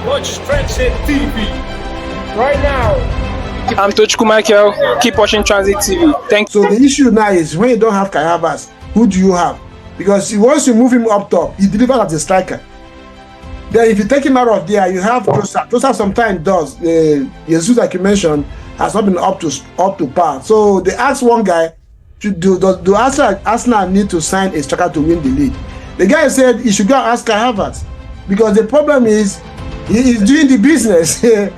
Watch Transit TV right now. I'm Tochku Michael. Keep watching Transit TV. Thank you. So the issue now is when you don't have Kai Havertz, who do you have? Because once you move him up top, he delivers as a striker. Then if you take him out of there, you have Trossard. Trossard sometimes does. Jesus, like you mentioned, has not been up to par. So they asked one guy, do Arsenal need to sign a striker to win the league? The guy said he should go and ask Kai Havertz. Because the problem is, he is doing the business. I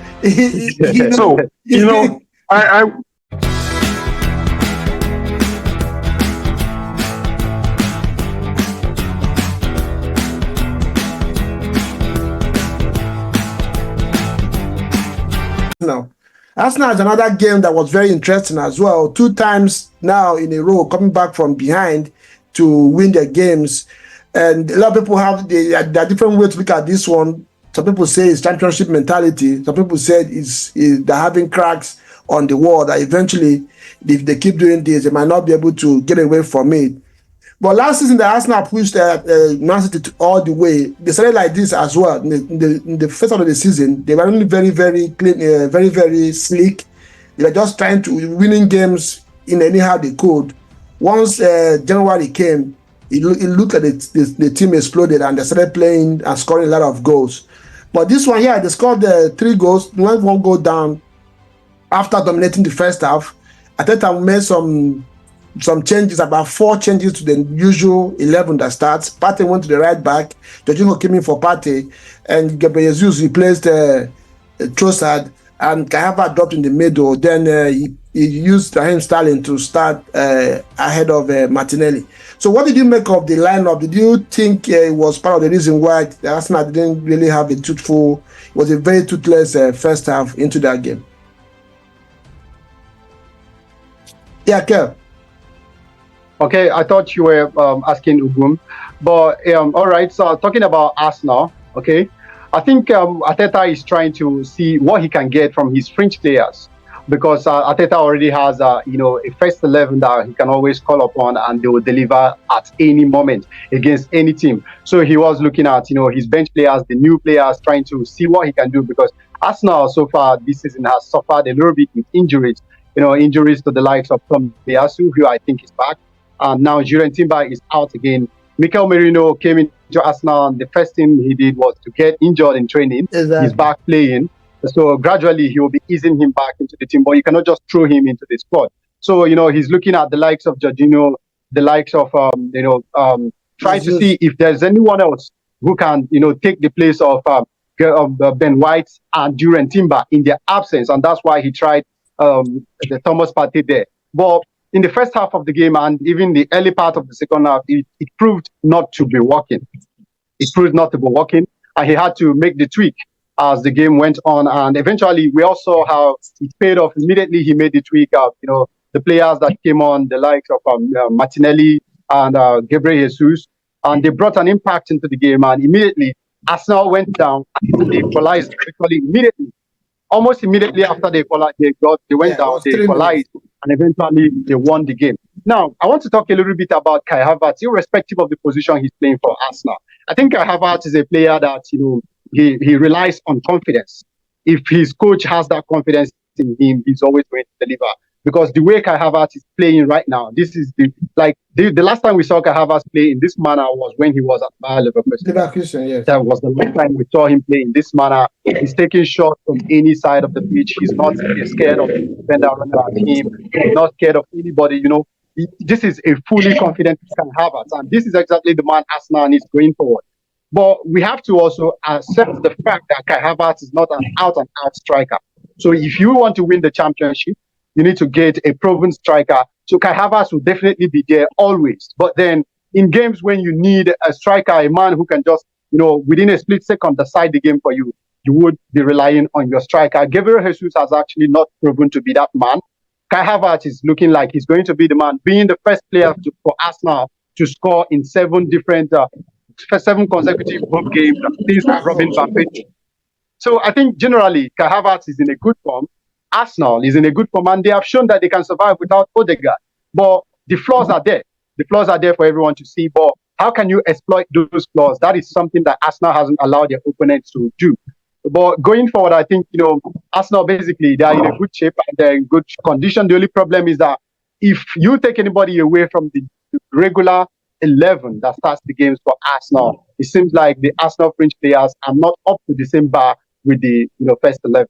now, Arsenal is another game that was very interesting as well. 2 times now in a row coming back from behind to win their games. And a lot of people have there are different ways to look at this one. Some people say it's championship mentality. Some people said they're having cracks on the wall that eventually, if they keep doing this, they might not be able to get away from it. But last season, the Arsenal pushed Man City all the way. They started like this as well. In the first half of the season, they were only very, very clean, very, very sleek. They were just trying to winning games in anyhow they could. Once January came, it looked like the team exploded and they started playing and scoring a lot of goals. But this one here, they scored 3 goals, one goal down after dominating the first half. Arteta made some changes, about 4 changes to the usual 11 that starts. Partey went to the right back. Jorginho came in for Partey, and Gabriel Jesus replaced Trossard, and Kai Havertz dropped in the middle. Then he used Raheem Sterling to start ahead of Martinelli. So what did you make of the lineup? Did you think it was part of the reason why Arsenal didn't really have it was a very toothless first half into that game? Yeah, Kel. Okay, I thought you were asking Ugum. But all right, so talking about Arsenal, okay, I think Arteta is trying to see what he can get from his French players, because Arteta already has a first 11 that he can always call upon, and they will deliver at any moment against any team. So he was looking at his bench players, the new players, trying to see what he can do, because Arsenal so far this season has suffered a little bit with injuries. Injuries to the likes of Tom Biasu, who I think is back. And now Julian Timber is out again. Mikel Merino came into Arsenal, and the first thing he did was to get injured in training. Exactly. He's back playing. So gradually he will be easing him back into the team, but you cannot just throw him into the squad. So, he's looking at the likes of Jorginho, the likes of, trying to see if there's anyone else who can, take the place of Ben White and Julian Timber in their absence. And that's why he tried the Thomas Partey there. But in the first half of the game and even the early part of the second half, it proved not to be working. It proved not to be working, and he had to make the tweak as the game went on. And eventually, we all saw how it paid off. Immediately, he made the tweak of, the players that came on, the likes of Martinelli and Gabriel Jesus, and they brought an impact into the game. And immediately, Arsenal went down and they equalized virtually immediately. Almost immediately after they went down, they equalized, and eventually they won the game. Now, I want to talk a little bit about Kai Havertz, irrespective of the position he's playing for Arsenal. I think Kai Havertz is a player that, he relies on confidence. If his coach has that confidence in him, he's always going to deliver. Because the way Kai Havertz is playing right now, this is the last time we saw Kai Havertz play in this manner was when he was at Bayer Leverkusen. Yes. That was the last time we saw him play in this manner. He's taking shots from any side of the pitch. He's not scared of the defender running at him. He's not scared of anybody. This is a fully confident Kai Havertz, and this is exactly the man Arsenal needs going forward. But we have to also accept the fact that Kai Havertz is not an out-and-out striker. So if you want to win the championship, you need to get a proven striker. So Kai Havertz will definitely be there always. But then in games when you need a striker, a man who can just, within a split second decide the game for you, you would be relying on your striker. Gabriel Jesus has actually not proven to be that man. Kai Havertz is looking like he's going to be the man, being the first player for Arsenal to score in 7 consecutive home games since Robin van Persie. So I think generally Kai Havertz is in a good form. Arsenal is in a good form, and they have shown that they can survive without Odegaard. But the flaws are there. The flaws are there for everyone to see. But how can you exploit those flaws? That is something that Arsenal hasn't allowed their opponents to do. But going forward, I think, Arsenal basically, they are in a good shape and they're in good condition. The only problem is that if you take anybody away from the regular 11 that starts the games for Arsenal, it seems like the Arsenal fringe players are not up to the same bar with the first 11.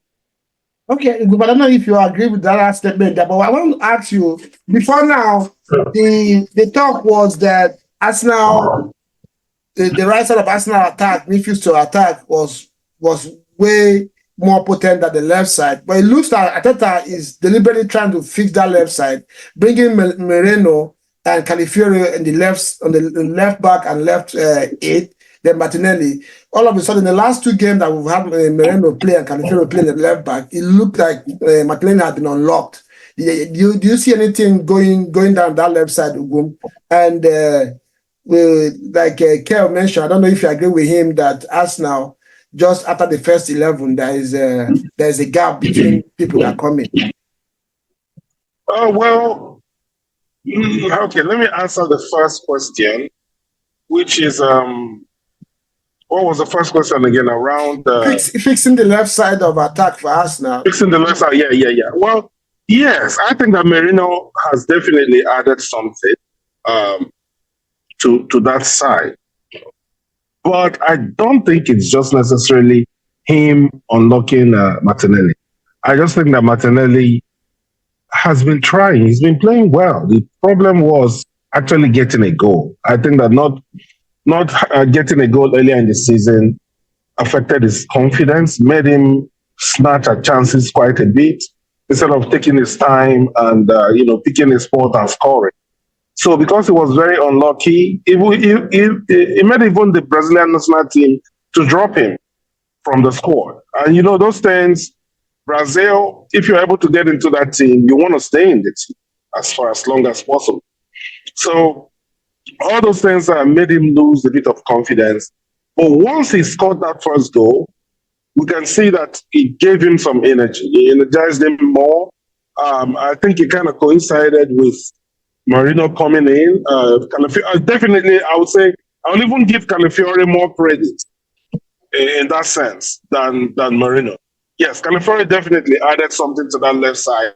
Okay, but I don't know if you agree with that last statement, but I want to ask you, before now, the talk was that Arsenal, the right side of Arsenal attack, midfield to attack, was way more potent than the left side. But it looks like Arteta is deliberately trying to fix that left side, bringing Moreno and Calafiori on the left back and left eight, then Martinelli. All of a sudden, the last two games that we've had Moreno play and Calafiori play in the left back, it looked like Martinelli had been unlocked. Do you see anything going down that left side, Ugum? And like Kel mentioned, I don't know if you agree with him that Arsenal, just after the first 11, there is a gap between people that come in. Well, okay, let me answer the first question, which is what was the first question again? Around fixing the left side of attack for Arsenal. Fixing the left side, yeah. Well, yes, I think that Merino has definitely added something to that side. But I don't think it's just necessarily him unlocking Martinelli. I just think that Martinelli has been trying. He's been playing well. The problem was actually getting a goal. I think that not getting a goal earlier in the season affected his confidence, made him snatch at chances quite a bit instead of taking his time and picking his spot and scoring. So because he was very unlucky, he made even the Brazilian national team to drop him from the squad. And those things, Brazil, if you're able to get into that team, you want to stay in the team as long as possible. So all those things made him lose a bit of confidence. But once he scored that first goal, we can see that it gave him some energy. It energized him more. I think it kind of coincided with Marino coming in. Definitely, I would say, I would even give Calafiori more credit in that sense than Marino. Yes, Calafiori definitely added something to that left side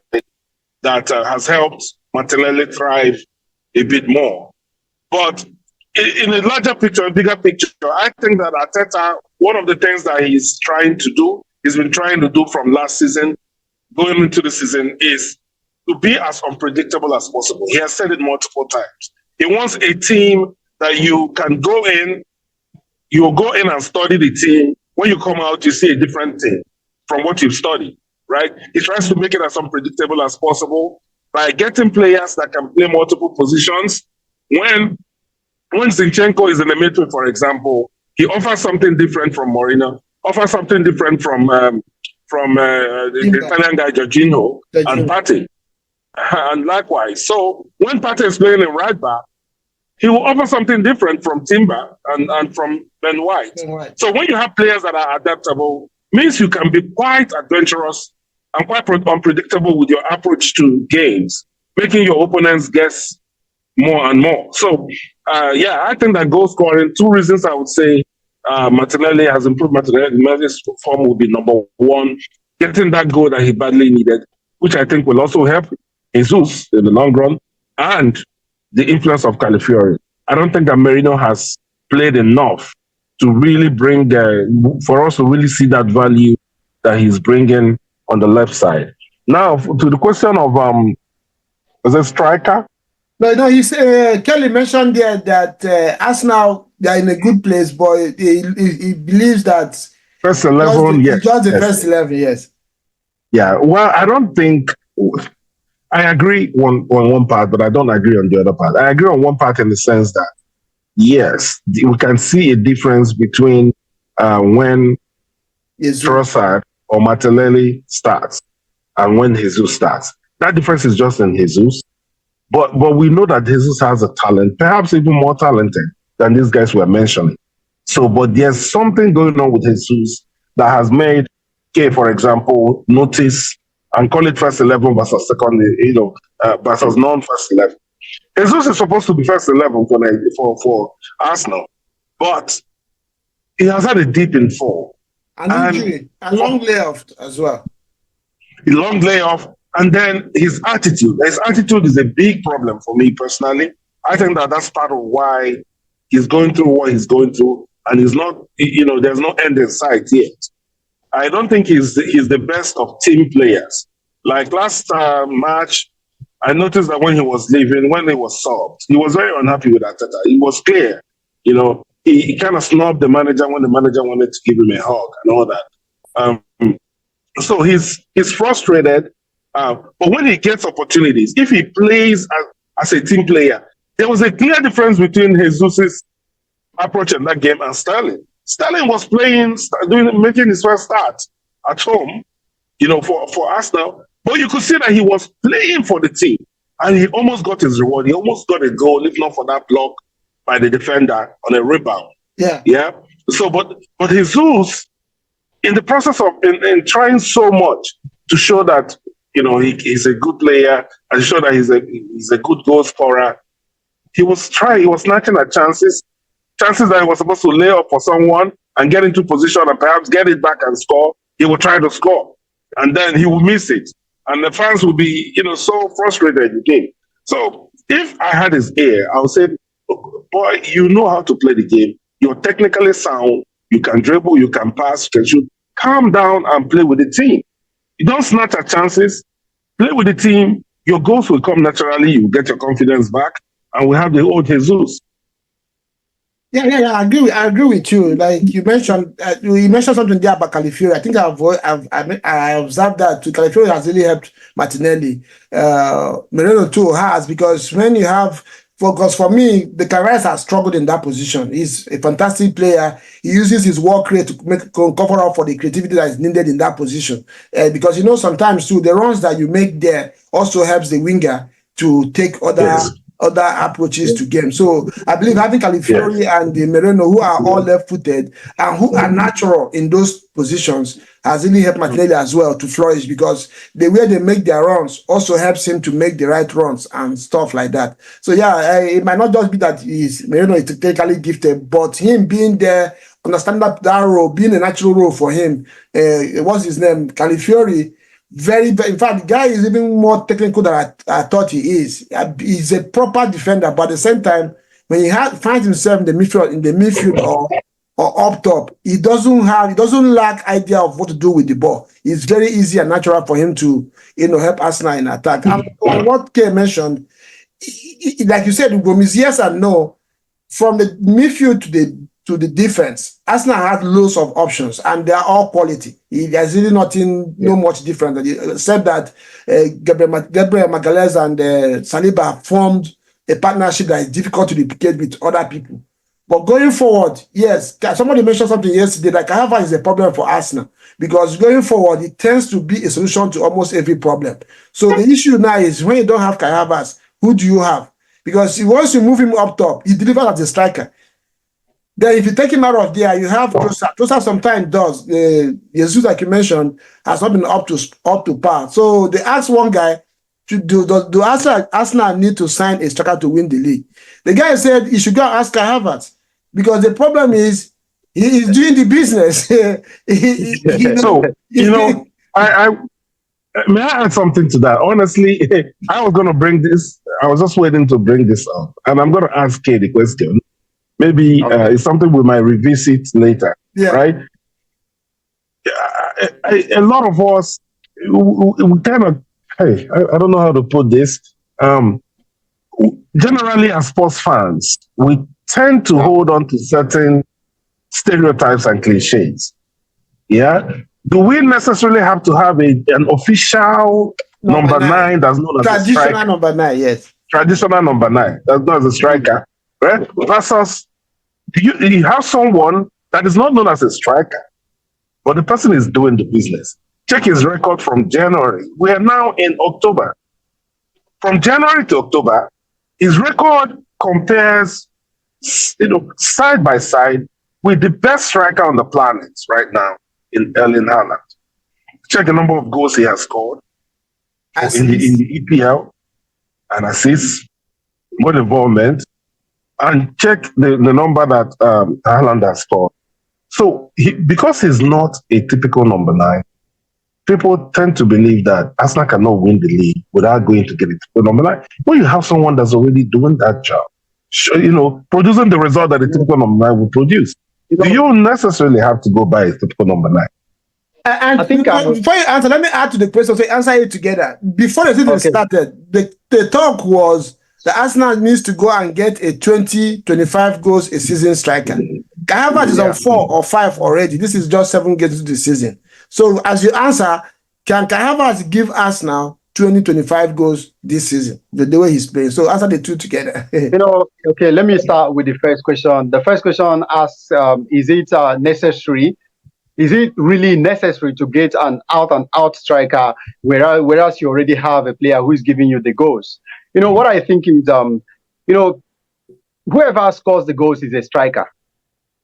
that has helped Martinelli thrive a bit more. But in a larger picture, a bigger picture, I think that Arteta, one of the things that he's trying to do, he's been trying to do from last season, going into the season, is to be as unpredictable as possible. He has said it multiple times. He wants a team that you can go in, you'll go in and study the team. When you come out, you see a different team from what you've studied, right? He tries to make it as unpredictable as possible by getting players that can play multiple positions. When Zinchenko is in the midfield, for example, he offers something different from Moreno, offers something different from the Italian guy, Jorginho, and Partey. And likewise. So when Partey is playing in right back, he will offer something different from Timber and from Ben White. So when you have players that are adaptable, means you can be quite adventurous and quite unpredictable with your approach to games, making your opponents guess more and more. So, I think that goal scoring, two reasons I would say Martinelli has improved. Martinelli's form will be number one, getting that goal that he badly needed, which I think will also help Jesus in the long run, and the influence of Calafiori. I don't think that Merino has played enough to really bring for us to really see that value that he's bringing on the left side. Now, to the question of was a striker? No, he's Kelly mentioned there that Arsenal, they're in a good place, but he believes that first 11, yes. Just the first 11, yes. Yeah, well, I don't think I agree on one part, but I don't agree on the other part. I agree on one part in the sense that, yes, we can see a difference between when Trossard or Martinelli starts and when Jesus starts. That difference is just in Jesus. But we know that Jesus has a talent, perhaps even more talented than these guys were mentioning. So, but there's something going on with Jesus that has made, for example, notice and call it first 11 versus second, versus non-first 11. Jesus is supposed to be first 11 for Arsenal, but he has had a dip in form. An injury, a long layoff as well. A long layoff, and then his attitude. His attitude is a big problem for me personally. I think that that's part of why he's going through what he's going through, and he's not, there's no end in sight yet. I don't think he's the best of team players. Like last match, I noticed that when he was leaving, when he was subbed, he was very unhappy with Arteta. It was clear, he kind of snubbed the manager when the manager wanted to give him a hug and all that. So he's frustrated. But when he gets opportunities, if he plays as a team player, there was a clear difference between Jesus' approach in that game and Sterling. Sterling was playing, making his first start at home, for Arsenal. But you could see that he was playing for the team, and he almost got his reward. He almost got a goal, if not for that block by the defender on a rebound. Yeah. So, but Jesus, in the process of in trying so much to show that he's a good player and show that he's a good goal scorer, he was snatching at chances that he was supposed to lay up for someone and get into position and perhaps get it back and score. He will try to score, and then he will miss it, and the fans will be so frustrated in the game. So if I had his ear, I would say, boy, you know how to play the game. You're technically sound. You can dribble, you can pass, you can shoot. Calm down and play with the team. You don't snatch at chances. Play with the team. Your goals will come naturally. You get your confidence back, and we have the old Jesus. Yeah. I agree with you. Like you mentioned something there about Calafiori. I think I observed that too. Calafiori has really helped Martinelli. Moreno too has, because when you have focus, for me, the Carreras has struggled in that position. He's a fantastic player. He uses his work rate to cover up for the creativity that is needed in that position. Because sometimes too, the runs that you make there also helps the winger to take other approaches to game. So I believe having Calafiori and the Moreno, who are all left-footed and who are natural in those positions, has really helped Martinelli as well to flourish, because the way they make their runs also helps him to make the right runs and stuff like that. So it might not just be that Moreno is technically gifted, but him being there, understanding that role, being a natural role for him. What's his name? Calafiori. Very, very, in fact, the guy is even more technical than I thought he is. He's a proper defender, but at the same time, when he finds himself in the midfield or up top, he doesn't lack idea of what to do with the ball. It's very easy and natural for him to help Arsenal in attack. And on what Kay mentioned, like you said, Gomes, yes and no. From the midfield to the defense, Arsenal had loads of options, and they are all quality. There's really no much different. Except that Gabriel Magalhaes and Saliba formed a partnership that is difficult to replicate with other people. But going forward, yes, somebody mentioned something yesterday, like Carvajal is a problem for Arsenal, because going forward, it tends to be a solution to almost every problem. So the issue now is, when you don't have Carvajal, who do you have? Because once you move him up top, he delivers as a striker. Then if you take him out of there, you have Trossard. Trossard sometimes does. Jesus, like you mentioned, has not been up to par. So they asked one guy, do Arsenal need to sign a striker to win the league? The guy said he should go and ask Kai Havertz, because the problem is he is doing the business. I may I add something to that? Honestly, I was going to bring this. I was just waiting to bring this up, and I'm going to ask Kay the question. Maybe it's something we might revisit later, right? A lot of us, we kind of, I don't know how to put this. Generally, as sports fans, we tend to hold on to certain stereotypes and cliches. Yeah. Do we necessarily have to have an official number nine that's known as a striker? Traditional number 9, yes. Traditional number 9 that's known as a striker, right? Versus, you have someone that is not known as a striker, but the person is doing the business. Check his record from January. We are now in October. From January to October, his record compares, side by side with the best striker on the planet right now in Erling Haaland. Check the number of goals he has scored in the EPL, and assists, more involvement, and check the number that Haaland has scored. So because he's not a typical number 9, people tend to believe that Arsenal cannot win the league without going to get a typical number 9. When you have someone that's already doing that job, producing the result that a typical number 9 will produce, do you necessarily have to go by a typical number 9? And I think before you answer, let me add to the question. So answer it together. Before the season started, the talk was the Arsenal needs to go and get a 20-25 goals a season striker. Kai Havertz is on 4 or 5 already. This is just 7 games into the season. So as you answer, can Kai Havertz give Arsenal 20-25 goals this season, the way he's playing? So answer the two together. Okay, let me start with the first question. The first question asks, is it necessary? Is it really necessary to get an out-and-out striker, whereas you already have a player who is giving you the goals? What I think is, whoever scores the goals is a striker.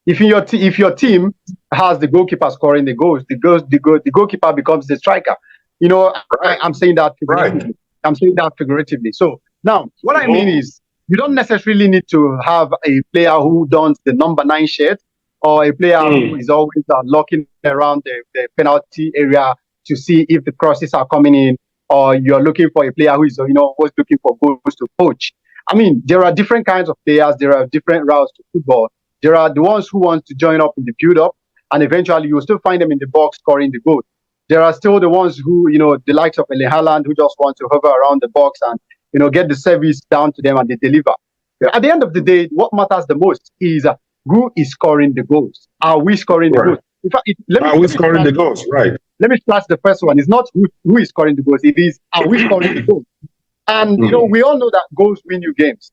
If your team has the goalkeeper scoring the goals, the goalkeeper becomes the striker. I'm saying that figuratively. Right. I'm saying that figuratively. So now, what I mean is, you don't necessarily need to have a player who dons the number 9 shirt, or a player who is always looking around the penalty area to see if the crosses are coming in, or you're looking for a player who is, always looking for goals to poach. I mean, there are different kinds of players. There are different routes to football. There are the ones who want to join up in the build-up, and eventually you'll still find them in the box scoring the goal. There are still the ones who, the likes of Erling Haaland, who just want to hover around the box and, get the service down to them and they deliver. At the end of the day, what matters the most is who is scoring the goals. Are we scoring the goals? In fact, are we scoring the goals? Right. Let me scratch the first one. It's not who is scoring the goals. It is, are we scoring the goals? And, we all know that goals win you games.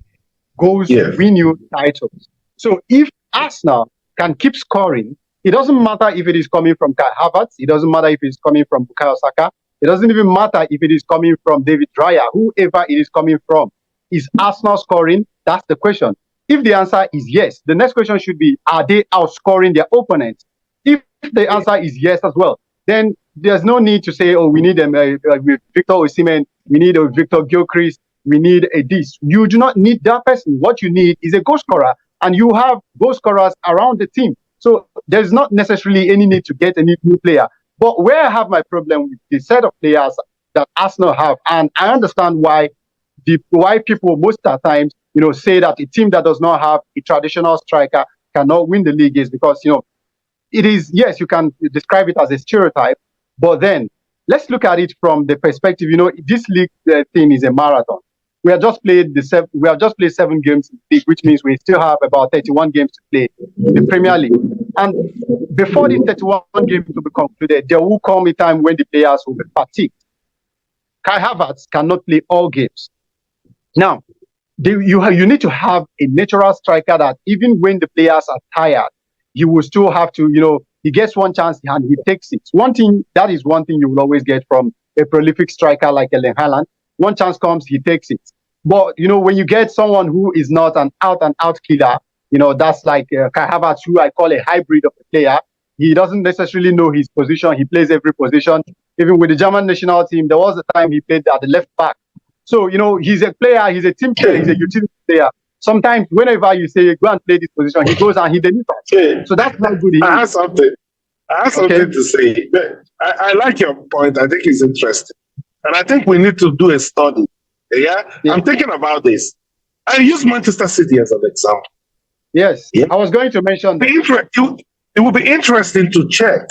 Goals win you titles. So if Arsenal can keep scoring, it doesn't matter if it is coming from Kai Havertz. It doesn't matter if it's coming from Bukayo Saka. It doesn't even matter if it is coming from David Raya. Whoever it is coming from. Is Arsenal scoring? That's the question. If the answer is yes, the next question should be, are they outscoring their opponents? If the answer is yes as well, then there's no need to say, we need Victor Osimhen, we need a Victor Gilchrist, we need a this. You do not need that person. What you need is a goal scorer, and you have goal scorers around the team. So there's not necessarily any need to get a new player. But where I have my problem with the set of players that Arsenal have, and I understand why people most of the times, say that a team that does not have a traditional striker cannot win the league is because, it is, yes, you can describe it as a stereotype, but then let's look at it from the perspective, this league thing is a marathon. We have just played 7 games in the league, which means we still have about 31 games to play in the Premier League. And before these 31 games to be concluded, there will come a time when the players will be fatigued. Kai Havertz cannot play all games. Now, you need to have a natural striker that even when the players are tired, he will still have to, he gets one chance and he takes it. That is one thing you will always get from a prolific striker like Erling Haaland. One chance comes, he takes it. But, when you get someone who is not an out-and-out killer, that's like Kai Havertz, who I call a hybrid of a player. He doesn't necessarily know his position. He plays every position. Even with the German national team, there was a time he played at the left back. So, he's a player, he's a team player, he's a utility player. Sometimes, whenever you say, go and play this position, he goes and he delivers. So that's not good. I have something to say. I like your point. I think it's interesting. And I think we need to do a study. Yeah? I'm thinking about this. I use Manchester City as an example. Yes. Yeah? I was going to mention that. It would be interesting to check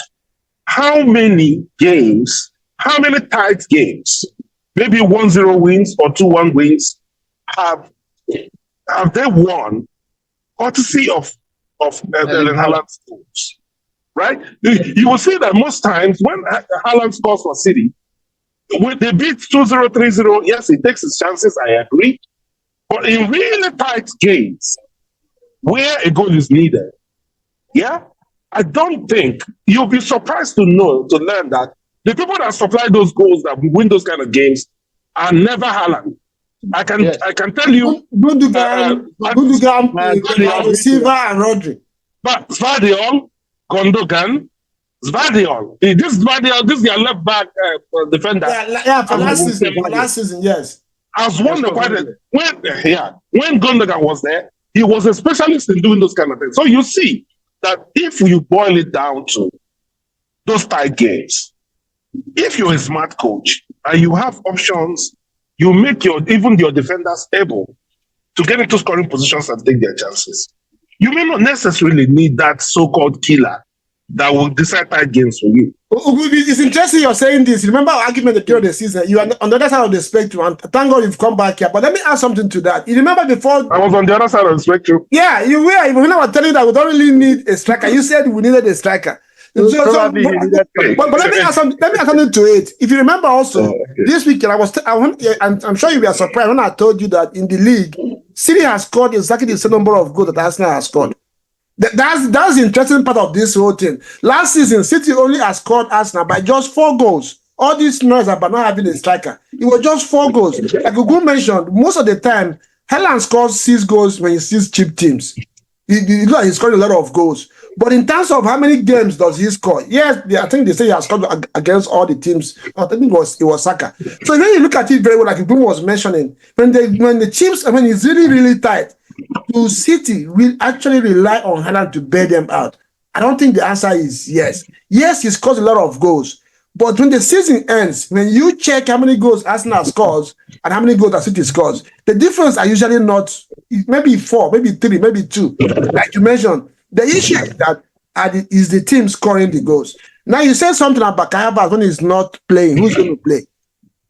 how many tight games, maybe 1-0 wins or 2-1 wins, have they won courtesy of Erling Haaland's goals, right? You will see that most times when Haaland scores for City, when they beat 2-0, 3-0, yes, he takes his chances, I agree. But in really tight games, where a goal is needed, I don't think you'll be surprised to learn that the people that supply those goals that win those kind of games are never Haaland. I can tell you, Gundogan, Silva, and Rodri. But Svadiol, Gundogan, Svadiol. This is your left back defender. For last season, yes. As one when Gundogan was there, he was a specialist in doing those kind of things. So you see, that if you boil it down to those tight games, if you're a smart coach and you have options, you make even your defenders able to get into scoring positions and take their chances. You may not necessarily need that so-called killer that will decide tight games for you. It's interesting you're saying this. Remember our argument at the beginning of the season. You are on the other side of the spectrum, and thank God you've come back here. But let me add something to that. You remember before I was on the other side of the spectrum. Yeah, you were. Even when I was telling you that we don't really need a striker, you said we needed a striker. But let me add something to it. If you remember also, this weekend, I'm sure you were surprised when I told you that in the league, City has scored exactly the same number of goals that Arsenal has scored. That's the interesting part of this whole thing. Last season, City only has scored Arsenal by just 4 goals. All this noise about not having a striker, it was just 4 goals. Like Google mentioned, most of the time, Haaland scores 6 goals when he sees cheap teams. He's scored a lot of goals. But in terms of how many games does he score? Yes, I think they say he has scored against all the teams. I think it was Saka. So when you look at it very well, like Bruno was mentioning, when the chips, when it's really, really tight, to City will actually rely on Haaland to bail them out. I don't think the answer is yes. Yes, he scores a lot of goals. But when the season ends, when you check how many goals Arsenal scores and how many goals that City scores, the difference are usually not, maybe 4, maybe 3, maybe 2. Like you mentioned, the issue is that is the team scoring the goals. Now you said something about Kayabas when he's not playing. Who's going to play?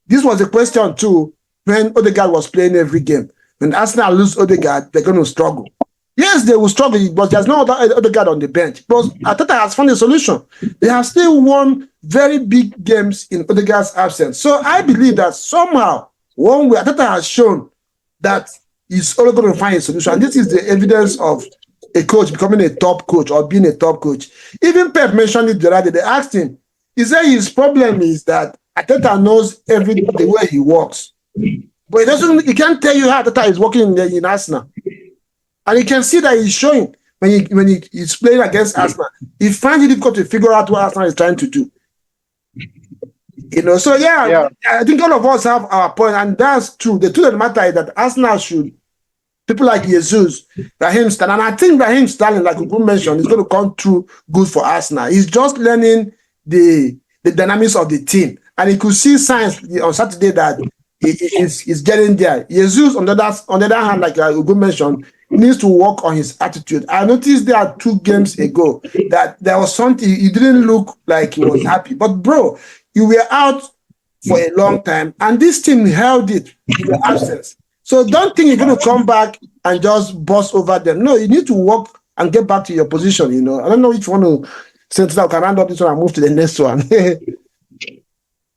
This was a question too when Odegaard was playing every game. When Arsenal lose Odegaard, they're going to struggle. Yes, they will struggle, but there's no other guy on the bench. But Arteta has found a solution. They have still won very big games in Odegaard's absence. So I believe that somehow, one way, Arteta has shown that he's only going to find a solution. And this is the evidence of a coach becoming a top coach or being a top coach. Even Pep mentioned it the other day. They asked him, he said his problem is that Arteta knows the way he works. But he can't tell you how Arteta is working in Arsenal. And you can see that he's showing when he's playing against Arsenal. He finds it difficult to figure out what Arsenal is trying to do. So yeah, I think all of us have our point, and that's true. The truth of the matter is that Arsenal should, people like Jesus, Raheem Sterling, and I think Raheem Sterling, like you mentioned, is going to come through good for Arsenal. He's just learning the dynamics of the team, and he could see signs on Saturday that he's getting there. Jesus, on the other hand, like you mentioned, needs to work on his attitude. I noticed there are 2 games ago that there was something, he didn't look like he was happy. But bro, you were out for a long time, and this team held it in your absence. So don't think you're going to come back and just boss over them. No, you need to work and get back to your position. I don't know if you want to send it out. Can round up this one and move to the next one.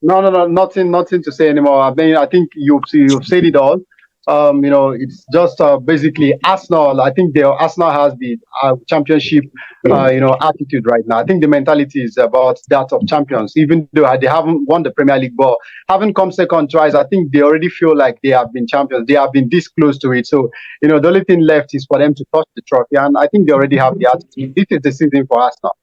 No, nothing to say anymore. I mean, I think you've said it all. It's just basically Arsenal. I think Arsenal has the championship, attitude right now. I think the mentality is about that of champions, even though they haven't won the Premier League, but having come second twice, I think they already feel like they have been champions. They have been this close to it. So, the only thing left is for them to touch the trophy, and I think they already have the attitude. This is the season for Arsenal.